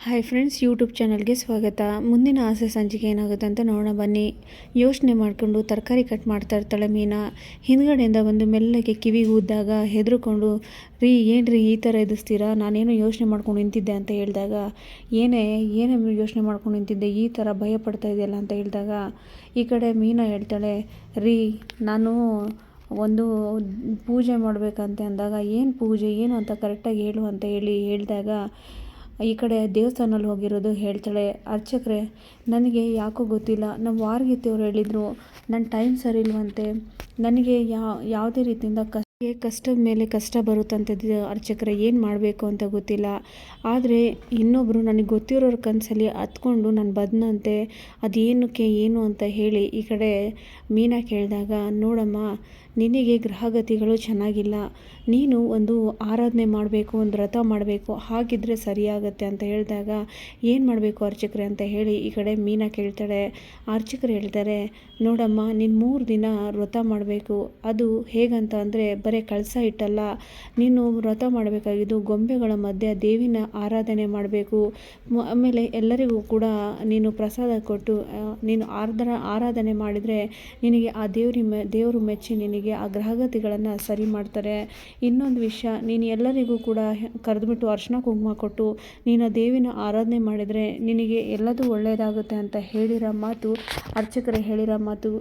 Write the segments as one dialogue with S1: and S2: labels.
S1: Hi friends, YouTube ಚಾನಲ್ಗೆ ಸ್ವಾಗತ. ಮುಂದಿನ ಆಸೆ ಸಂಚಿಕೆ ಏನಾಗುತ್ತೆ ಅಂತ ನೋಡೋಣ ಬನ್ನಿ. ಯೋಚನೆ ಮಾಡಿಕೊಂಡು ತರಕಾರಿ ಕಟ್ ಮಾಡ್ತಾ ಇರ್ತಾಳೆ ಮೀನಾ. ಹಿಂದ್ಗಡೆಯಿಂದ ಬಂದು ಮೆಲ್ಲಗೆ ಕಿವಿಗೆ ಊದ್ದಾಗ ಹೆದರ್ಕೊಂಡು, ರೀ ಏನ್ರಿ ಈ ಥರ ಎದುರಿಸ್ತೀರಾ, ನಾನೇನೋ ಯೋಚನೆ ಮಾಡ್ಕೊಂಡು ನಿಂತಿದ್ದೆ ಅಂತ ಹೇಳಿದಾಗ, ಏನೇ ಯೋಚನೆ ಮಾಡ್ಕೊಂಡು ನಿಂತಿದ್ದೆ, ಈ ಥರ ಭಯ ಪಡ್ತಾ ಇದೆಯಲ್ಲ ಅಂತ ಹೇಳಿದಾಗ, ಈ ಕಡೆ ಮೀನಾ ಹೇಳ್ತಾಳೆ, ರೀ ನಾನು ಒಂದು ಪೂಜೆ ಮಾಡಬೇಕಂತೆ ಅಂದಾಗ, ಏನು ಪೂಜೆ ಏನು ಅಂತ ಕರೆಕ್ಟಾಗಿ ಹೇಳು ಅಂತ ಹೇಳಿದಾಗ, ಈ ಕಡೆ ದೇವಸ್ಥಾನಲ್ಲಿ ಹೋಗಿರೋದು ಹೇಳ್ತಾಳೆ, ಅರ್ಚಕರೇ ನನಗೆ ಯಾಕೋ ಗೊತ್ತಿಲ್ಲ, ನಮ್ಮ ವಾರಗಿತ್ತಿಯವ್ರು ಹೇಳಿದರು ನನ್ನ ಟೈಮ್ ಸರಿ ಇಲ್ವಂತೆ, ನನಗೆ ಯಾವುದೇ ರೀತಿಯಿಂದ ಕಷ್ಟದ ಮೇಲೆ ಕಷ್ಟ ಬರುತ್ತಂತೆ ಅರ್ಚಕರೇ, ಏನು ಮಾಡಬೇಕು ಅಂತ ಗೊತ್ತಿಲ್ಲ. ಆದರೆ ಇನ್ನೊಬ್ಬರು ನನಗೆ ಗೊತ್ತಿರೋರ ಕನಸಲ್ಲಿ ಹತ್ಕೊಂಡು ನಾನು ಬಂದಂತೆ, ಅದೇನಕ್ಕೆ ಏನು ಅಂತ ಹೇಳಿ ಈ ಕಡೆ ಮೀನಾ ಕೇಳಿದಾಗ, ನೋಡಮ್ಮ ನಿನಗೆ ಗ್ರಹಗತಿಗಳು ಚೆನ್ನಾಗಿಲ್ಲ, ನೀನು ಒಂದು ಆರಾಧನೆ ಮಾಡಬೇಕು, ಒಂದು ವ್ರತ ಮಾಡಬೇಕು, ಹಾಗಿದ್ರೆ ಸರಿಯಾಗತ್ತೆ ಅಂತ ಹೇಳಿದಾಗ, ಏನು ಮಾಡಬೇಕು ಅರ್ಚಕರೇ ಅಂತ ಹೇಳಿ ಈ ಕಡೆ ಮೀನಾ ಕೇಳ್ತಾಳೆ. ಅರ್ಚಕರು ಹೇಳ್ತಾರೆ, ನೋಡಮ್ಮ ನೀನು 3 ದಿನ ವ್ರತ ಮಾಡಬೇಕು. ಅದು ಹೇಗಂತ ಅಂದರೆ ಬರೀ ಕಳಸ ಇಟ್ಟಲ್ಲ, ನೀನು ವ್ರತ ಮಾಡಬೇಕಾಗಿದ್ದು ಗೊಂಬೆಗಳ ಮಧ್ಯೆ ದೇವಿನ ಆರಾಧನೆ ಮಾಡಬೇಕು. ಆಮೇಲೆ ಎಲ್ಲರಿಗೂ ಕೂಡ ನೀನು ಪ್ರಸಾದ ಕೊಟ್ಟು ನೀನು ಆರಾಧನೆ ಮಾಡಿದರೆ ನಿನಗೆ ಆ ದೇವರು ಮೆಚ್ಚಿ ನಿನಗೆ ಆ ಗ್ರಹಗತಿಗಳನ್ನು ಸರಿ ಮಾಡ್ತಾರೆ. ಇನ್ನೊಂದು ವಿಷಯ, ನೀನು ಎಲ್ಲರಿಗೂ ಕೂಡ ಕರೆದುಬಿಟ್ಟು ಅರ್ಶಿನ ಕುಂಕುಮ ಕೊಟ್ಟು ನೀನು ದೇವಿನ ಆರಾಧನೆ ಮಾಡಿದರೆ ನಿನಗೆ ಎಲ್ಲದೂ ಒಳ್ಳೆಯದಾಗುತ್ತೆ ಅಂತ ಹೇಳಿರೋ ಮಾತು, ಅರ್ಚಕರೇ ಹೇಳಿರೋ ಮಾತು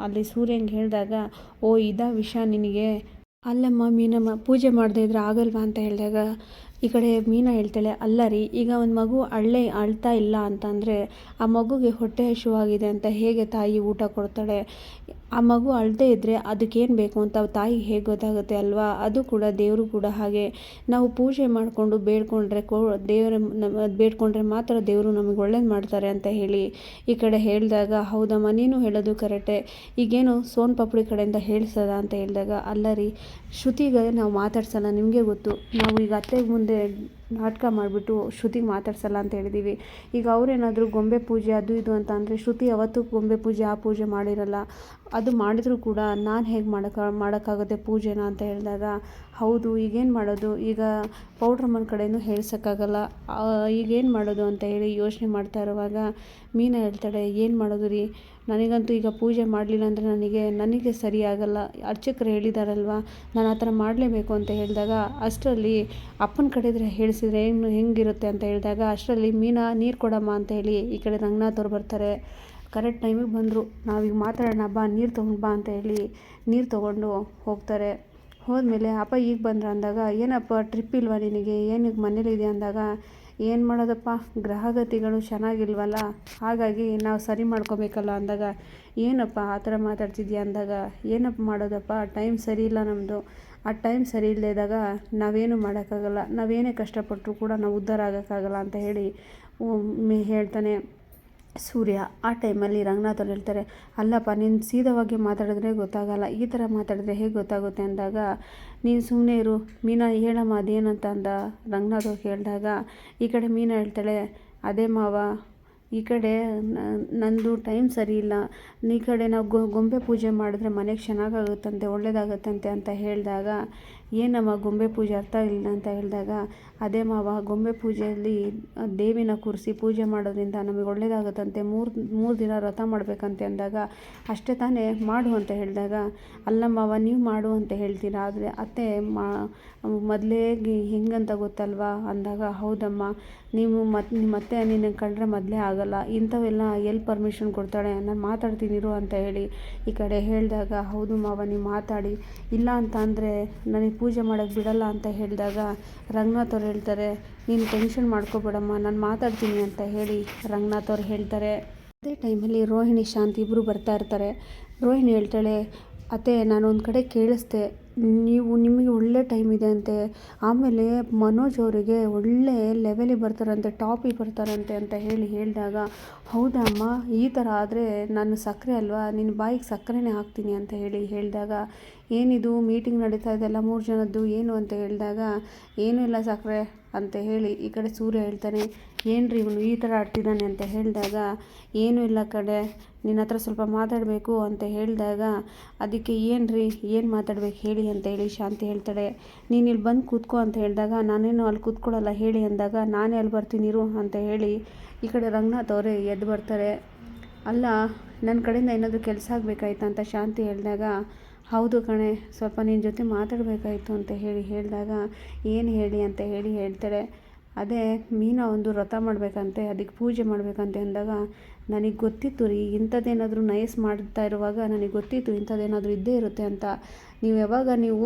S1: ಅಲ್ಲಿ ಸೂರ್ಯಂಗೆ ಹೇಳಿದಾಗ, ಓ ಇದಾ ವಿಷಯ ನಿನಗೆ, ಅಲ್ಲಮ್ಮ ಮೀನಮ್ಮ ಪೂಜೆ ಮಾಡದೇ ಇದ್ರೆ ಆಗಲ್ವಾ ಅಂತ ಹೇಳಿದಾಗ, ಈ ಕಡೆ ಮೀನಾ ಹೇಳ್ತಾಳೆ, ಅಲ್ಲ ರೀ, ಈಗ ಒಂದು ಮಗು ಅಳ್ತಾ ಇಲ್ಲ ಅಂತಂದರೆ ಆ ಮಗುಗೆ ಹೊಟ್ಟೆ ಹಸಿವಾಗಿದೆ ಅಂತ ಹೇಗೆ ತಾಯಿ ಊಟ ಕೊಡ್ತಾಳೆ? ಆ ಮಗು ಅಳದೇ ಇದ್ದರೆ ಅದಕ್ಕೇನು ಬೇಕು ಅಂತ ತಾಯಿಗೆ ಹೇಗೆ ಗೊತ್ತಾಗುತ್ತೆ ಅಲ್ವಾ? ಅದು ಕೂಡ ದೇವರು ಕೂಡ ಹಾಗೆ, ನಾವು ಪೂಜೆ ಮಾಡಿಕೊಂಡು ಬೇಡ್ಕೊಂಡ್ರೆ ಮಾತ್ರ ದೇವರು ನಮಗೆ ಒಳ್ಳೇದು ಮಾಡ್ತಾರೆ ಅಂತ ಹೇಳಿ ಈ ಕಡೆ ಹೇಳಿದಾಗ, ಹೌದಮ್ಮ ನೀನು ಹೇಳೋದು ಕರೆಕ್ಟೇ, ಈಗೇನು ಸೋನ್ ಪಾಪಡಿ ಕಡೆಯಿಂದ ಹೇಳಿಸೋದ ಅಂತ ಹೇಳಿದಾಗ, ಅಲ್ಲ ರೀ ಶ್ರುತಿಗೆ ನಾವು ಮಾತಾಡ್ಸಲ್ಲ, ನಿಮಗೆ ಗೊತ್ತು, ನಾವು ಈಗ ಅತ್ತೆಗೆ ಮುಂದೆ ನಾಟಕ ಮಾಡಿಬಿಟ್ಟು ಶ್ರುತಿಗೆ ಮಾತಾಡ್ಸಲ್ಲ ಅಂತ ಹೇಳಿದ್ದೀವಿ. ಈಗ ಅವರೇನಾದರೂ ಗೊಂಬೆ ಪೂಜೆ ಅದು ಇದು ಅಂತ ಅಂದರೆ, ಶ್ರುತಿ ಯಾವತ್ತೂ ಗೊಂಬೆ ಪೂಜೆ ಆ ಪೂಜೆ ಮಾಡಿರಲ್ಲ, ಅದು ಮಾಡಿದರೂ ಕೂಡ ನಾನು ಹೇಗೆ ಮಾಡೋಕ್ಕಾಗುತ್ತೆ ಪೂಜೆನ ಅಂತ ಹೇಳಿದಾಗ, ಹೌದು ಈಗೇನು ಮಾಡೋದು, ಈಗ ಪೌಡ್ರಮ್ಮನ ಕಡೆಯೂ ಹೇಳ್ಸೋಕ್ಕಾಗಲ್ಲ, ಈಗೇನು ಮಾಡೋದು ಅಂತ ಹೇಳಿ ಯೋಚನೆ ಮಾಡ್ತಾ ಇರುವಾಗ ಮೀನಾ ಹೇಳ್ತಾಳೆ, ಏನು ಮಾಡೋದು ರೀ, ನನಗಂತೂ ಈಗ ಪೂಜೆ ಮಾಡಲಿಲ್ಲ ಅಂದರೆ ನನಗೆ ಸರಿಯಾಗಲ್ಲ, ಅರ್ಚಕರು ಹೇಳಿದಾರಲ್ವ ನಾನು ಆ ಥರ ಮಾಡಲೇಬೇಕು ಅಂತ ಹೇಳಿದಾಗ, ಅಷ್ಟರಲ್ಲಿ ಅಪ್ಪನ ಕಡೆ ಹೇಳಿಸಿದ್ರೆ ಹೆಂಗಿರುತ್ತೆ ಅಂತ ಹೇಳಿದಾಗ, ಅಷ್ಟರಲ್ಲಿ ಮೀನಾ ನೀರು ಕೊಡಮ್ಮ ಅಂತ ಹೇಳಿ ಈ ಕಡೆ ರಂಗನಾಥ್ ಅವ್ರು ಬರ್ತಾರೆ. ಕರೆಕ್ಟ್ ಟೈಮಿಗೆ ಬಂದರು, ನಾವೀಗ ಮಾತಾಡೋಣ ಬಾ, ನೀರು ತೊಗೊಂಡು ಬಾ ಅಂತ ಹೇಳಿ ನೀರು ತೊಗೊಂಡು ಹೋಗ್ತಾರೆ. ಹೋದ್ಮೇಲೆ ಅಪ್ಪ ಈಗ ಬಂದ್ರ ಅಂದಾಗ, ಏನಪ್ಪ ಟ್ರಿಪ್ ಇಲ್ವಾ ನಿನಗೆ, ಏನಕ್ಕೆ ಮನೇಲಿದೆ ಅಂದಾಗ, ಏನು ಮಾಡೋದಪ್ಪ ಗ್ರಹಗತಿಗಳು ಚೆನ್ನಾಗಿಲ್ವಲ್ಲ, ಹಾಗಾಗಿ ನಾವು ಸರಿ ಮಾಡ್ಕೋಬೇಕಲ್ಲ ಅಂದಾಗ, ಏನಪ್ಪ ಆ ಥರ ಮಾತಾಡ್ತಿದ್ಯಾ ಅಂದಾಗ, ಏನಪ್ಪ ಮಾಡೋದಪ್ಪ ಟೈಮ್ ಸರಿ ಇಲ್ಲ ನಮ್ಮದು, ಆ ಟೈಮ್ ಸರಿ ಇಲ್ಲದಾಗ ನಾವೇನು ಮಾಡೋಕ್ಕಾಗಲ್ಲ, ನಾವೇನೇ ಕಷ್ಟಪಟ್ಟರು ಕೂಡ ನಾವು ಉದ್ಧಾರ ಆಗೋಕ್ಕಾಗಲ್ಲ ಅಂತ ಹೇಳಿ ಹೇಳ್ತಾನೆ ಸೂರ್ಯ. ಆ ಟೈಮಲ್ಲಿ ರಂಗನಾಥ್ ಅವ್ರು ಹೇಳ್ತಾರೆ, ಅಲ್ಲಪ್ಪ ನೀನು ಸೀದವಾಗಿ ಮಾತಾಡಿದ್ರೆ ಗೊತ್ತಾಗಲ್ಲ, ಈ ಥರ ಮಾತಾಡಿದ್ರೆ ಹೇಗೆ ಗೊತ್ತಾಗುತ್ತೆ ಅಂದಾಗ, ನೀನು ಸುಮ್ಮನೆ ಇರು ಮೀನಾ, ಹೇಳಮ್ಮ ಅದೇನಂತ ಅಂದ ರಂಗನಾಥ್ ಅವ್ರು ಹೇಳಿದಾಗ, ಈ ಕಡೆ ಮೀನಾ ಹೇಳ್ತಾಳೆ, ಅದೇ ಮಾವ ಈ ಕಡೆ ನಂದು ಟೈಮ್ ಸರಿ ಇಲ್ಲ, ಈ ಕಡೆ ನಾವು ಗೊಂಬೆ ಪೂಜೆ ಮಾಡಿದ್ರೆ ಮನೆಗೆ ಚೆನ್ನಾಗಾಗುತ್ತಂತೆ, ಒಳ್ಳೇದಾಗುತ್ತಂತೆ ಅಂತ ಹೇಳಿದಾಗ, ಏನಮ್ಮ ಗೊಂಬೆ ಪೂಜೆ ಅರ್ಥ ಇಲ್ಲ ಅಂತ ಹೇಳಿದಾಗ, ಅದೇ ಮಾವ ಗೊಂಬೆ ಪೂಜೆಯಲ್ಲಿ ದೇವಿನ ಕೂರಿಸಿ ಪೂಜೆ ಮಾಡೋದ್ರಿಂದ ನಮಗೆ ಒಳ್ಳೇದಾಗುತ್ತಂತೆ, ಮೂರು ದಿನ ವ್ರತ ಮಾಡಬೇಕಂತೆ ಅಂದಾಗ, ಅಷ್ಟೇ ತಾನೇ ಮಾಡು ಅಂತ ಹೇಳಿದಾಗ, ಅಲ್ಲ ಮಾವ ನೀವು ಮಾಡು ಅಂತ ಹೇಳ್ತೀರಾ, ಆದರೆ ಅತ್ತೆ ಮೊದಲೇ ಹೆಂಗಂತ ಗೊತ್ತಲ್ವಾ ಅಂದಾಗ, ಹೌದಮ್ಮ ನಿಮ್ಮ ಅತ್ತೆ ನಿನ್ನ ಕಂಡ್ರೆ ಮೊದಲೇ ಆಗಲ್ಲ, ಇಂಥವೆಲ್ಲ ಎಲ್ಲಿ ಪರ್ಮಿಷನ್ ಕೊಡ್ತಾಳೆ, ನಾನು ಮಾತಾಡ್ತೀನಿರು ಅಂತ ಹೇಳಿ ಈ ಕಡೆ ಹೇಳಿದಾಗ, ಹೌದು ಮಾವ ನೀವು ಮಾತಾಡಿ, ಇಲ್ಲ ಅಂತ ಅಂದರೆ ನನಗೆ ಪೂಜೆ ಮಾಡೋಕ್ಕೆ ಬಿಡಲ್ಲ ಅಂತ ಹೇಳಿದಾಗ, ರಂಗನಾಥ್ ಅವ್ರು ಹೇಳ್ತಾರೆ, ನೀನು ಟೆನ್ಷನ್ ಮಾಡ್ಕೋಬೇಡಮ್ಮ, ನಾನು ಮಾತಾಡ್ತೀನಿ ಅಂತ ಹೇಳಿ ರಂಗನಾಥ್ ಅವ್ರು ಹೇಳ್ತಾರೆ. ಅದೇ ಟೈಮಲ್ಲಿ ರೋಹಿಣಿ ಶಾಂತಿ ಇಬ್ಬರು ಬರ್ತಾ ಇರ್ತಾರೆ. ರೋಹಿಣಿ ಹೇಳ್ತಾಳೆ, ಅತ್ತೆ ನಾನೊಂದು ಕಡೆ ಕೇಳಿಸ್ದೆ, ನಿಮಗೆ ಒಳ್ಳೆ ಟೈಮ್ ಇದೆ ಅಂತೆ, ಆಮೇಲೆ ಮನೋಜ್ ಅವರಿಗೆ ಒಳ್ಳೆ ಲೆವೆಲಿಗೆ ಬರ್ತಾರಂತೆ, ಟಾಪಿಗೆ ಬರ್ತಾರಂತೆ ಅಂತ ಹೇಳಿದಾಗ, ಹೌದಾ ಅಮ್ಮ, ಈ ಥರ ಆದರೆ ನಾನು ಸಕ್ಕರೆ ಅಲ್ವಾ, ನಿನ್ನ ಬಾಯಿಗೆ ಸಕ್ಕರೆನೇ ಹಾಕ್ತೀನಿ ಅಂತ ಹೇಳಿದಾಗ, ಏನಿದು ಮೀಟಿಂಗ್ ನಡೀತಾ ಇದೆಯಲ್ಲ 3 ಜನದ್ದು ಏನು ಅಂತ ಹೇಳಿದಾಗ, ಏನೂ ಇಲ್ಲ ಸಕ್ಕರೆ, ಅಂತ ಹೇಳಿ ಈ ಕಡೆ ಸೂರ್ಯ ಹೇಳ್ತಾನೆ, ಏನ್ರಿ ಇವನು ಈ ಥರ ಆಡ್ತಿದ್ದಾನೆ ಅಂತ ಹೇಳಿದಾಗ, ಏನೂ ಇಲ್ಲ ಕಡೆ, ನಿನ್ನ ಹತ್ರ ಸ್ವಲ್ಪ ಮಾತಾಡಬೇಕು ಅಂತ ಹೇಳಿದಾಗ, ಅದಕ್ಕೆ ಏನ್ರಿ ಏನು ಮಾತಾಡ್ಬೇಕು ಹೇಳಿ ಅಂತ ಹೇಳಿ ಶಾಂತಿ ಹೇಳ್ತಾಳೆ. ನೀನು ಇಲ್ಲಿ ಬಂದು ಕೂತ್ಕೋ ಅಂತ ಹೇಳಿದಾಗ, ನಾನೇನು ಅಲ್ಲಿ ಕೂತ್ಕೊಳ್ಳಲ್ಲ ಹೇಳಿ ಅಂದಾಗ, ನಾನೇ ಅಲ್ಲಿ ಬರ್ತೀನಿ ಇರು ಅಂತ ಹೇಳಿ ಈ ಕಡೆ ರಂಗನಾಥ್ ಅವರೇ ಎದ್ದು ಬರ್ತಾರೆ. ಅಲ್ಲ, ನನ್ನ ಕಡೆಯಿಂದ ಏನಾದರೂ ಕೆಲಸ ಆಗಬೇಕಾಯ್ತಾ ಅಂತ ಶಾಂತಿ ಹೇಳಿದಾಗ, ಹೌದು ಕಣೆ, ಸ್ವಲ್ಪ ನಿನ್ನ ಜೊತೆ ಮಾತಾಡಬೇಕಾಯ್ತು ಅಂತ ಹೇಳಿದಾಗ, ಏನು ಹೇಳಿ ಅಂತ ಹೇಳ್ತಾಳೆ. ಅದೇ ಮೀನಾ ಒಂದು ವ್ರತ ಮಾಡಬೇಕಂತೆ, ಅದಕ್ಕೆ ಪೂಜೆ ಮಾಡಬೇಕಂತೆ ಅಂದಾಗ, ನನಗೆ ಗೊತ್ತಿತ್ತು ರೀ, ಇಂಥದ್ದೇನಾದರೂ ನೈಸ್ ಮಾಡ್ತಾ ಇರುವಾಗ ನನಗೆ ಗೊತ್ತಿತ್ತು ಇಂಥದ್ದೇನಾದರೂ ಇದ್ದೇ ಇರುತ್ತೆ ಅಂತ. ನೀವು ಯಾವಾಗ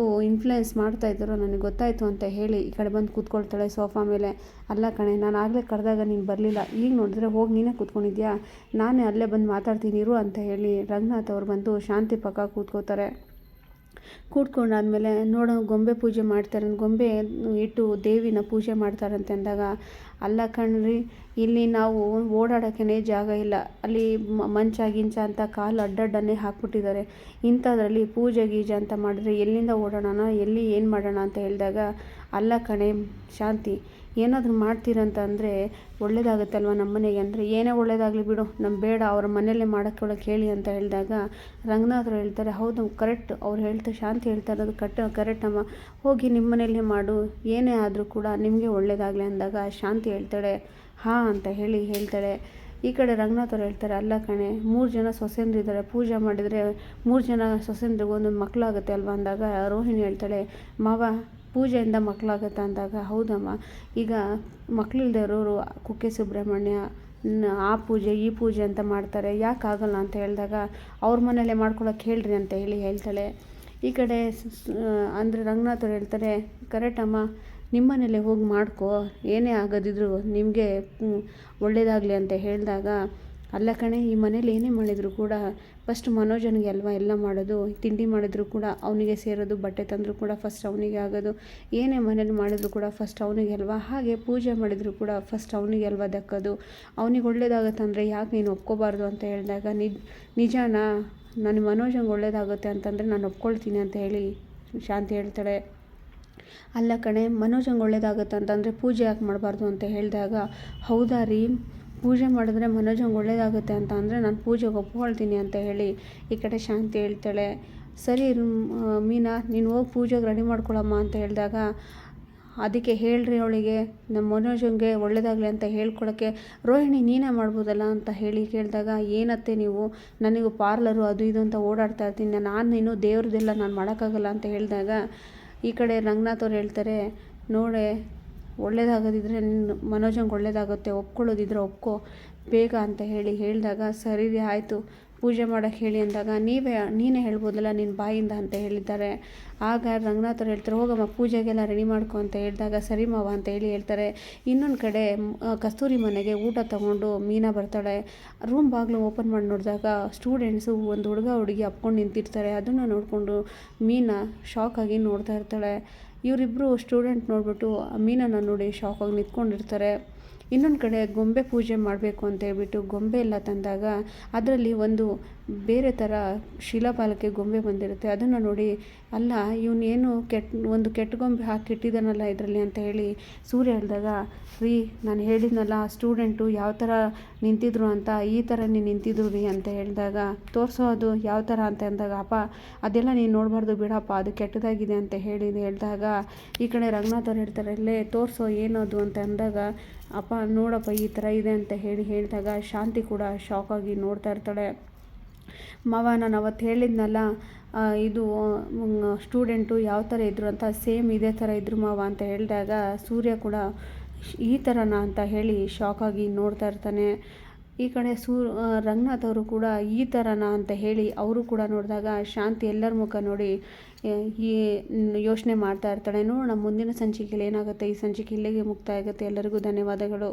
S1: ಇನ್ಫ್ಲುಯೆನ್ಸ್ ಮಾಡ್ತಾ ಇದ್ದೀರೋ ನನಗೆ ಗೊತ್ತಾಯಿತು ಅಂತ ಹೇಳಿ ಈ ಕಡೆ ಬಂದು ಕೂತ್ಕೊಳ್ತಾಳೆ ಸೋಫಾ ಮೇಲೆ. ಅಲ್ಲ ಕಣೆ, ನಾನು ಆಗಲೇ ಕರೆದಾಗ ನೀನು ಬರಲಿಲ್ಲ, ಈಗ ನೋಡಿದ್ರೆ ಹೋಗಿ ನೀನೇ ಕೂತ್ಕೊಂಡಿದ್ಯಾ, ನಾನೇ ಅಲ್ಲೇ ಬಂದು ಮಾತಾಡ್ತೀನಿ ಇರು ಅಂತ ಹೇಳಿ ರಂಗನಾಥ್ ಅವ್ರು ಬಂದು ಶಾಂತಿ ಪಕ್ಕ ಕೂತ್ಕೋತಾರೆ. ಕೂತ್ಕೊಂಡಾದ್ಮೇಲೆ ನೋಡೋ ಗೊಂಬೆ ಪೂಜೆ ಮಾಡ್ತಾರೆ, ಗೊಂಬೆ ಇಟ್ಟು ದೇವಿನ ಪೂಜೆ ಮಾಡ್ತಾರಂತೆ ಅಂದಾಗ, ಅಲ್ಲ ಕಣ್ರಿ, ಇಲ್ಲಿ ನಾವು ಓಡಾಡೋಕ್ಕೇ ಜಾಗ ಇಲ್ಲ, ಅಲ್ಲಿ ಮಂಚ ಗಿಂಚ ಅಂತ ಕಾಲು ಅಡ್ಡಡ್ಡನ್ನೇ ಹಾಕ್ಬಿಟ್ಟಿದ್ದಾರೆ, ಇಂಥದ್ರಲ್ಲಿ ಪೂಜೆ ಗೀಜೆ ಅಂತ ಮಾಡಿದ್ರೆ ಎಲ್ಲಿಂದ ಓಡಾಡೋಣ, ಎಲ್ಲಿ ಏನು ಮಾಡೋಣ ಅಂತ ಹೇಳಿದಾಗ, ಅಲ್ಲ ಕಣೆ ಶಾಂತಿ, ಏನಾದರೂ ಮಾಡ್ತೀರಂತ ಅಂದರೆ ಒಳ್ಳೇದಾಗುತ್ತೆ ಅಲ್ವ ನಮ್ಮ ಮನೆಗೆ ಅಂದರೆ, ಏನೇ ಒಳ್ಳೇದಾಗಲಿ ಬಿಡು, ನಮ್ಮ ಬೇಡ, ಅವ್ರ ಮನೆಯಲ್ಲೇ ಮಾಡೋಕ್ಕೆ ಹೇಳಿ ಅಂತ ಹೇಳಿದಾಗ ರಂಗನಾಥರು ಹೇಳ್ತಾರೆ, ಹೌದು ಕರೆಕ್ಟ್, ಅವ್ರು ಹೇಳ್ತಾರೆ, ಶಾಂತಿ ಹೇಳ್ತಾ ಇರೋದು ಕರೆಕ್ಟ್ ಅಮ್ಮ, ಹೋಗಿ ನಿಮ್ಮ ಮನೆಯಲ್ಲೇ ಮಾಡು, ಏನೇ ಆದರೂ ಕೂಡ ನಿಮಗೆ ಒಳ್ಳೇದಾಗಲಿ ಅಂದಾಗ ಶಾಂತಿ ಹೇಳ್ತಾಳೆ, ಹಾಂ ಅಂತ ಹೇಳ್ತಾಳೆ. ಈ ಕಡೆ ರಂಗನಾಥ್ ಅವ್ರು ಹೇಳ್ತಾರೆ, ಅಲ್ಲ ಕಣೆ, 3 ಜನ ಸೊಸೆಂದ್ರಿದ್ದಾರೆ, ಪೂಜೆ ಮಾಡಿದರೆ 3 ಜನ ಸೊಸೆಂದ್ರಿಗೆ ಒಂದೊಂದು ಮಕ್ಕಳಾಗುತ್ತೆ ಅಲ್ವ ಅಂದಾಗ ರೋಹಿಣಿ ಹೇಳ್ತಾಳೆ, ಮಾವ ಪೂಜೆಯಿಂದ ಮಕ್ಕಳಾಗತ್ತೆ ಅಂದಾಗ, ಹೌದಮ್ಮ, ಈಗ ಮಕ್ಕಳಿಲ್ಲದೆ ಇರೋರು ಕುಕ್ಕೆ ಸುಬ್ರಹ್ಮಣ್ಯ ಆ ಪೂಜೆ ಈ ಪೂಜೆ ಅಂತ ಮಾಡ್ತಾರೆ, ಯಾಕಾಗಲ್ಲ ಅಂತ ಹೇಳಿದಾಗ, ಅವ್ರ ಮನೇಲೆ ಮಾಡ್ಕೊಳಕ್ಕೆ ಹೇಳ್ರಿ ಅಂತ ಹೇಳ್ತಾಳೆ. ಈ ಕಡೆ ಅಂದರೆ ರಂಗನಾಥ್ ಅವ್ರು ಹೇಳ್ತಾರೆ, ಕರೆಕ್ಟ್ ಅಮ್ಮ, ನಿಮ್ಮ ಮನೇಲೆ ಹೋಗಿ ಮಾಡ್ಕೋ, ಏನೇ ಆಗೋದಿದ್ರು ನಿಮಗೆ ಒಳ್ಳೇದಾಗಲಿ ಅಂತ ಹೇಳಿದಾಗ, ಅಲ್ಲ ಕಣೆ, ಈ ಮನೇಲಿ ಏನೇ ಮಾಡಿದರೂ ಕೂಡ ಫಸ್ಟ್ ಮನೋಜನಿಗೆ ಅಲ್ವಾ ಎಲ್ಲ ಮಾಡೋದು, ತಿಂಡಿ ಮಾಡಿದ್ರು ಕೂಡ ಅವನಿಗೆ ಸೇರೋದು, ಬಟ್ಟೆ ತಂದರೂ ಕೂಡ ಫಸ್ಟ್ ಅವನಿಗೆ ಆಗೋದು, ಏನೇ ಮನೇಲಿ ಮಾಡಿದ್ರು ಕೂಡ ಫಸ್ಟ್ ಅವನಿಗೆ ಅಲ್ವಾ, ಹಾಗೆ ಪೂಜೆ ಮಾಡಿದ್ರು ಕೂಡ ಫಸ್ಟ್ ಅವನಿಗೆ ಅಲ್ವಾ ದಕ್ಕೋದು, ಅವನಿಗೆ ಒಳ್ಳೇದಾಗುತ್ತಂದರೆ ಯಾಕೆ ನೀನು ಒಪ್ಕೋಬಾರ್ದು ಅಂತ ಹೇಳಿದಾಗ, ನಿಜಾನಾ, ನನ್ನ ಮನೋಜಂಗೆ ಒಳ್ಳೇದಾಗುತ್ತೆ ಅಂತಂದರೆ ನಾನು ಒಪ್ಕೊಳ್ತೀನಿ ಅಂತ ಹೇಳಿ ಶಾಂತಿ ಹೇಳ್ತಾಳೆ. ಅಲ್ಲ ಕಣೆ, ಮನೋಜಂಗೆ ಒಳ್ಳೇದಾಗುತ್ತೆ ಅಂತಂದರೆ ಪೂಜೆ ಯಾಕೆ ಮಾಡಬಾರ್ದು ಅಂತ ಹೇಳಿದಾಗ, ಹೌದಾ ರೀ, ಪೂಜೆ ಮಾಡಿದ್ರೆ ಮನೋಜಂಗೆ ಒಳ್ಳೇದಾಗುತ್ತೆ ಅಂತ ಅಂದರೆ ನಾನು ಪೂಜೆಗೆ ಒಪ್ಕೊಳ್ತೀನಿ ಅಂತ ಹೇಳಿ ಈ ಕಡೆ ಶಾಂತಿ ಹೇಳ್ತಾಳೆ. ಸರಿ ಮೀನಾ, ನೀನು ಹೋಗಿ ಪೂಜೆಗೆ ರೆಡಿ ಮಾಡ್ಕೊಳಮ್ಮ ಅಂತ ಹೇಳಿದಾಗ, ಅದಕ್ಕೆ ಹೇಳ್ರಿ ಅವಳಿಗೆ ನಮ್ಮ ಮನೋಜಂಗೆ ಒಳ್ಳೇದಾಗಲಿ ಅಂತ ಹೇಳ್ಕೊಳಕ್ಕೆ, ರೋಹಿಣಿ ನೀನೇ ಮಾಡ್ಬೋದಲ್ಲ ಅಂತ ಕೇಳಿದಾಗ, ಏನತ್ತೆ ನೀವು, ನನಗೂ ಪಾರ್ಲರು ಅದು ಇದು ಅಂತ ಓಡಾಡ್ತಾ ಇರ್ತೀನಿ, ನೀನು ದೇವ್ರದ್ದೆಲ್ಲ ನಾನು ಮಾಡೋಕ್ಕಾಗಲ್ಲ ಅಂತ ಹೇಳಿದಾಗ, ಈ ಕಡೆ ರಂಗನಾಥ್ ಅವ್ರು ಹೇಳ್ತಾರೆ, ನೋಡೆ, ಒಳ್ಳೇದಾಗೋದಿದ್ರೆ ಮನೋಜಂಗೆ ಒಳ್ಳೇದಾಗುತ್ತೆ, ಒಪ್ಕೊಳ್ಳೋದಿದ್ರೆ ಒಪ್ಕೋ ಬೇಗ ಅಂತ ಹೇಳಿದಾಗ, ಸರಿ ಆಯಿತು, ಪೂಜೆ ಮಾಡೋಕ್ಕೆ ಹೇಳಿ ಅಂದಾಗ, ನೀನೇ ಹೇಳ್ಬೋದಲ್ಲ ನಿನ್ನ ಬಾಯಿಂದ ಅಂತ ಹೇಳಿದ್ದಾರೆ. ಆಗ ರಂಗನಾಥ್ ಅವ್ರು ಹೇಳ್ತಾರೆ, ಹೋಗಮ್ಮ ಪೂಜೆಗೆಲ್ಲ ರೆಡಿ ಮಾಡ್ಕೊ ಅಂತ ಹೇಳಿದಾಗ, ಸರಿ ಮಾವ ಅಂತ ಹೇಳ್ತಾರೆ. ಇನ್ನೊಂದು ಕಡೆ ಕಸ್ತೂರಿ ಮನೆಗೆ ಊಟ ತಗೊಂಡು ಮೀನಾ ಬರ್ತಾಳೆ. ರೂಮ್ ಬಾಗಿಲು ಓಪನ್ ಮಾಡಿ ನೋಡಿದಾಗ ಸ್ಟೂಡೆಂಟ್ಸು ಒಂದು ಹುಡುಗಿ ಅಪ್ಕೊಂಡು ನಿಂತಿರ್ತಾರೆ. ಅದನ್ನು ನೋಡಿಕೊಂಡು ಮೀನಾ ಶಾಕಾಗಿ ನೋಡ್ತಾ ಇರ್ತಾಳೆ. ಇವರಿಬ್ಬರು ಸ್ಟೂಡೆಂಟ್ ನೋಡಿಬಿಟ್ಟು ಮೀನನ್ನು ನೋಡಿ ಶಾಕಾಗಿ ನಿಂತ್ಕೊಂಡಿರ್ತಾರೆ. ಇನ್ನೊಂದು ಕಡೆ ಗೊಂಬೆ ಪೂಜೆ ಮಾಡಬೇಕು ಅಂತ ಹೇಳ್ಬಿಟ್ಟು ಗೊಂಬೆ ಎಲ್ಲ ತಂದಾಗ ಅದರಲ್ಲಿ ಒಂದು ಬೇರೆ ಥರ ಶಿಲಾಬಾಲಕ್ಕೆ ಗೊಂಬೆ ಬಂದಿರುತ್ತೆ. ಅದನ್ನು ನೋಡಿ, ಅಲ್ಲ ಇವನೇನು ಒಂದು ಕೆಟ್ಟ ಗೊಂಬೆ ಹಾಕಿಟ್ಟಿದ್ದಾನಲ್ಲ ಇದರಲ್ಲಿ ಅಂತ ಹೇಳಿ ಸೂರ್ಯ ಹೇಳಿದಾಗ, ರೀ ನಾನು ಹೇಳಿದ್ನಲ್ಲ ಸ್ಟೂಡೆಂಟು ಯಾವ ಥರ ನಿಂತಿದ್ರು ಅಂತ, ಈ ಥರ ನೀನು ನಿಂತಿದ್ರು ರೀ ಅಂತ ಹೇಳಿದಾಗ, ತೋರಿಸೋ ಅದು ಯಾವ ಥರ ಅಂತ ಅಂದಾಗ, ಅಪ್ಪ ಅದೆಲ್ಲ ನೀನು ನೋಡಬಾರ್ದು ಬಿಡಪ್ಪ, ಅದು ಕೆಟ್ಟದಾಗಿದೆ ಅಂತ ಹೇಳಿದಾಗ, ಈ ಕಡೆ ರಂಗನಾಥ್ ಅವ್ರು ಹೇಳ್ತಾರೆ, ಅಲ್ಲೇ ತೋರಿಸೋ ಏನದು ಅಂತ ಅಂದಾಗ, ಅಪ್ಪ ನೋಡಪ್ಪ ಈ ಥರ ಇದೆ ಅಂತ ಹೇಳಿದಾಗ ಶಾಂತಿ ಕೂಡ ಶಾಕಾಗಿ ನೋಡ್ತಾ ಇರ್ತಾಳೆ. ಮಾವ, ನಾನು ಅವತ್ತು ಹೇಳಿದ್ನಲ್ಲ, ಇದು ಸ್ಟೂಡೆಂಟು ಯಾವ ಥರ ಇದ್ದರು ಅಂತ, ಸೇಮ್ ಇದೇ ಥರ ಇದ್ರು ಮಾವ ಅಂತ ಹೇಳಿದಾಗ, ಸೂರ್ಯ ಕೂಡ ಈ ಥರನಾ ಅಂತ ಹೇಳಿ ಶಾಕಾಗಿ ನೋಡ್ತಾ ಇರ್ತಾನೆ. ಈ ಕಡೆ ರಂಗನಾಥ್ ಅವರು ಕೂಡ ಈ ಥರನಾ ಅಂತ ಹೇಳಿ ಅವರು ಕೂಡ ನೋಡಿದಾಗ ಶಾಂತಿ ಎಲ್ಲರ ಮುಖ ನೋಡಿ ಈ ಯೋಚನೆ ಮಾಡ್ತಾ ಇರ್ತಾಳೆ. ನೋಡೋಣ ಮುಂದಿನ ಸಂಚಿಕೆಯಲ್ಲಿ ಏನಾಗುತ್ತೆ. ಈ ಸಂಚಿಕೆ ಇಲ್ಲಿಗೆ ಮುಕ್ತಾಯ ಆಗುತ್ತೆ. ಎಲ್ಲರಿಗೂ ಧನ್ಯವಾದಗಳು.